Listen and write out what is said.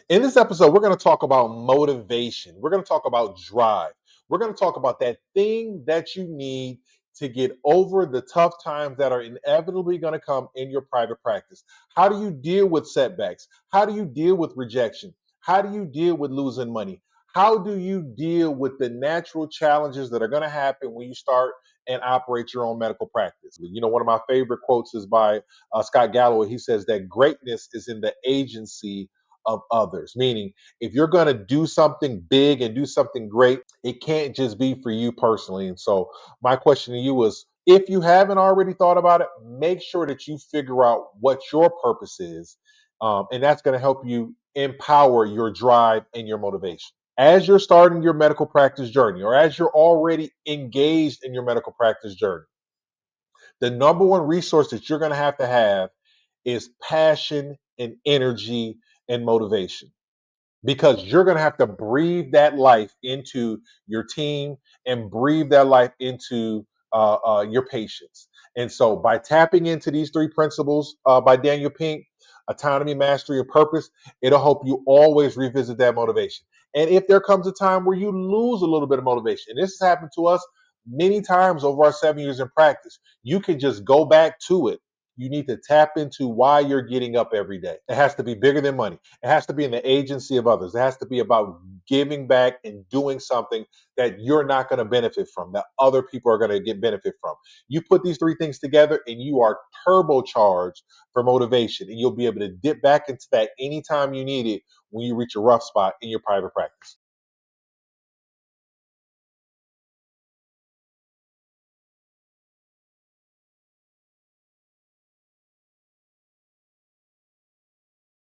In this episode, we're going to talk about motivation. We're going to talk about drive. We're going to talk about that thing that you need to get over the tough times that are inevitably going to come in your private practice. How do you deal with setbacks? How do you deal with rejection? How do you deal with losing money? How do you deal with the natural challenges that are going to happen when you start and operate your own medical practice? You know, one of my favorite quotes is by Scott Galloway. He says that greatness is in the agency of others. Meaning, if you're going to do something big and do something great, it can't just be for you personally. And so, my question to you is, if you haven't already thought about it, make sure that you figure out what your purpose is. And that's going to help you empower your drive and your motivation. As you're starting your medical practice journey, or as you're already engaged in your medical practice journey, the number one resource that you're going to have is passion and energy and motivation, because you're going to have to breathe that life into your team and breathe that life into your patients. And so, by tapping into these three principles by Daniel Pink, autonomy, mastery, and purpose, it'll help you always revisit that motivation. And if there comes a time where you lose a little bit of motivation, and this has happened to us many times over our 7 years in practice, you can just go back to it. You need to tap into why you're getting up every day. It has to be bigger than money. It has to be in the agency of others. It has to be about giving back and doing something that you're not going to benefit from, that other people are going to get benefit from. You put these three things together and you are turbocharged for motivation, and you'll be able to dip back into that anytime you need it when you reach a rough spot in your private practice.